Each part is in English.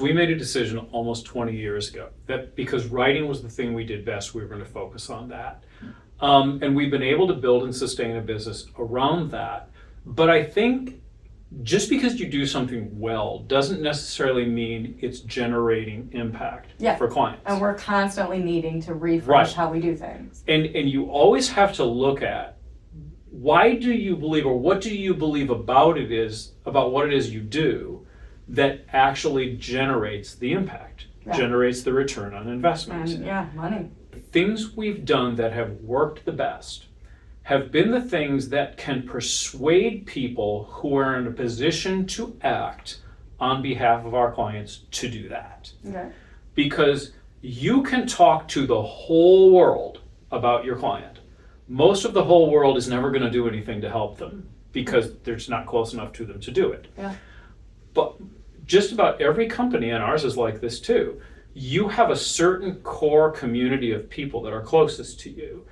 we made a decision almost 20 years ago that because writing was the thing we did best, we were going to focus on that. And we've been able to build and sustain a business around that. But I think just because you do something well doesn't necessarily mean it's generating impact for clients. And we're constantly needing to refresh how we do things. And you always have to look at why do you believe, or what do you believe about what it is you do that actually generates the impact, generates the return on investment. And money. The things we've done that have worked the best have been the things that can persuade people who are in a position to act on behalf of our clients to do that. Okay. Because you can talk to the whole world about your client. Most of the whole world is never going to do anything to help them because they're just not close enough to them to do it. Yeah. But just about every company, and ours is like this too, you have a certain core community of people that are closest to you.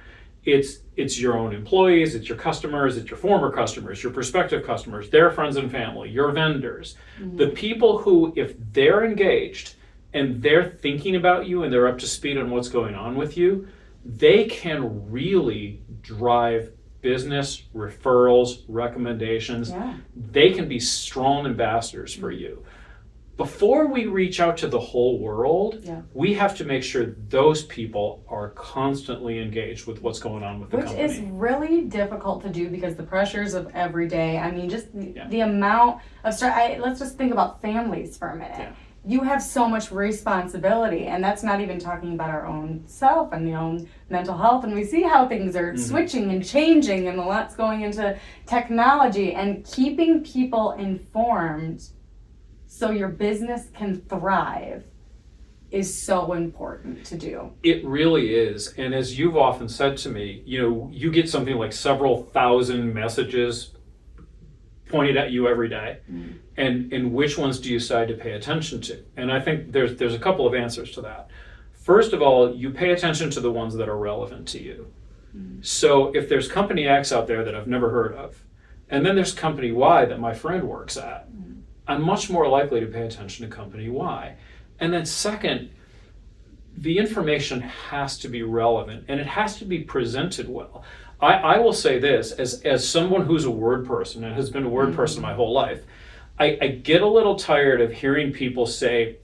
It's your own employees, it's your customers, it's your former customers, your prospective customers, their friends and family, your vendors. The people who, if they're engaged and they're thinking about you and they're up to speed on what's going on with you, they can really drive business, referrals, recommendations. They can be strong ambassadors for you. Before we reach out to the whole world, we have to make sure those people are constantly engaged with what's going on with the company. Which is really difficult to do because the pressures of every day, I mean, just the amount of stress. Let's just think about families for a minute. You have so much responsibility, and that's not even talking about our own self and the own mental health. And we see how things are switching and changing, and a lot's going into technology, and keeping people informed so your business can thrive is so important to do. It really is. And as you've often said to me, you get something like several thousand messages pointed at you every day. And which ones do you decide to pay attention to? And I think there's a couple of answers to that. First of all, you pay attention to the ones that are relevant to you. So if there's company X out there that I've never heard of, and then there's company Y that my friend works at, I'm much more likely to pay attention to company Y. And then second, the information has to be relevant and it has to be presented well. I will say this, as someone who's a word person and has been a word person my whole life, I get a little tired of hearing people say,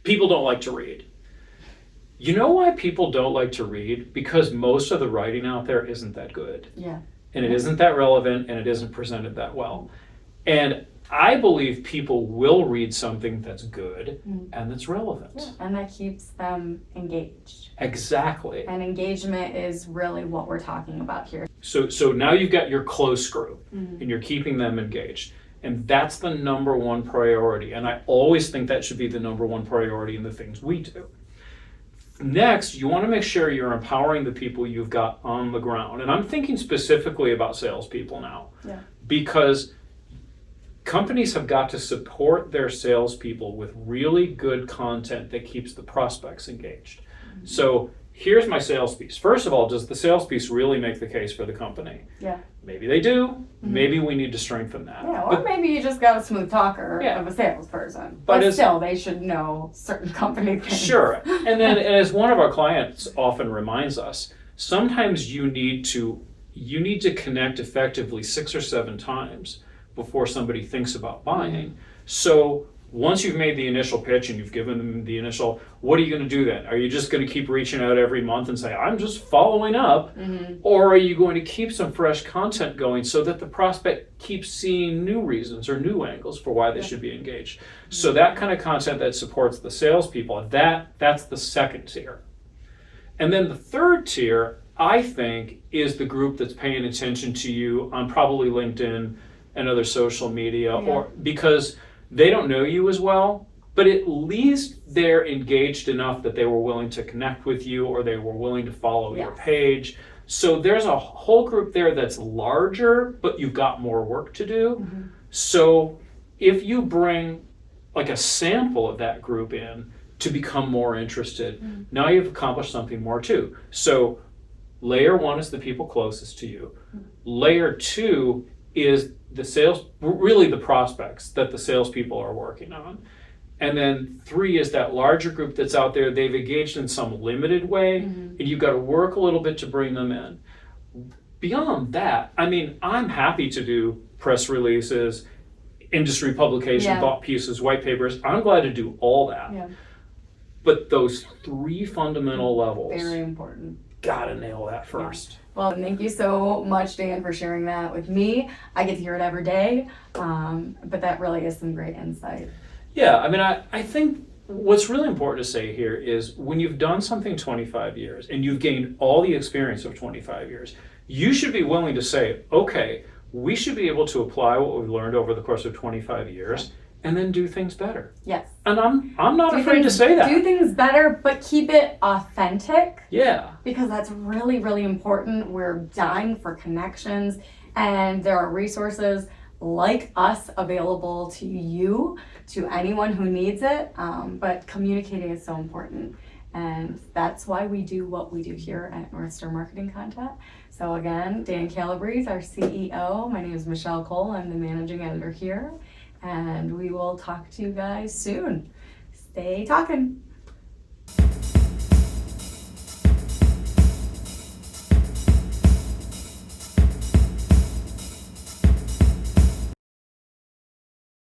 people don't like to read. You know why people don't like to read? Because most of the writing out there isn't that good. And it isn't that relevant and it isn't presented that well. And I believe people will read something that's good and that's relevant. And that keeps them engaged. Exactly. And engagement is really what we're talking about here. So now you've got your close group and you're keeping them engaged. And that's the number one priority. And I always think that should be the number one priority in the things we do. Next, you want to make sure you're empowering the people you've got on the ground. And I'm thinking specifically about salespeople now. Because companies have got to support their salespeople with really good content that keeps the prospects engaged. So here's my sales piece. First of all, does the sales piece really make the case for the company? Maybe they do. Maybe we need to strengthen that. Or maybe you just got a smooth talker of a salesperson. But still, they should know certain company things. Sure. And then as one of our clients often reminds us, sometimes you need to connect effectively 6 or 7 times before somebody thinks about buying. So once you've made the initial pitch and you've given them the initial, what are you going to do then? Are you just going to keep reaching out every month and say, I'm just following up? Or are you going to keep some fresh content going so that the prospect keeps seeing new reasons or new angles for why they should be engaged? So that kind of content that supports the salespeople, that's the second tier. And then the third tier, I think, is the group that's paying attention to you on probably LinkedIn and other social media, or because they don't know you as well, but at least they're engaged enough that they were willing to connect with you or they were willing to follow your page. So there's a whole group there that's larger, but you've got more work to do. So if you bring like a sample of that group in to become more interested, now you've accomplished something more too. So layer 1 is the people closest to you. Layer 2 is the sales, really the prospects that the salespeople are working on. And then 3 is that larger group that's out there, they've engaged in some limited way, and you've got to work a little bit to bring them in. Beyond that, I mean, I'm happy to do press releases, industry publication, thought pieces, white papers. I'm glad to do all that. Yeah. But those 3 fundamental levels, Very important. gotta nail that first. Well, thank you so much, Dan, for sharing that with me. I get to hear it every day, but that really is some great insight. Yeah, I mean, I think what's really important to say here is when you've done something 25 years and you've gained all the experience of 25 years, you should be willing to say, okay, we should be able to apply what we've learned over the course of 25 years and then do things better. Yes. And I'm not afraid to say that. Do things better, but keep it authentic. Yeah. Because that's really, really important. We're dying for connections, and there are resources like us available to you, to anyone who needs it. But communicating is so important. And that's why we do what we do here at North Star Marketing Content. So again, Dan Calabrese, our CEO. My name is Michelle Cohl. I'm the managing editor here. And we will talk to you guys soon. Stay talking.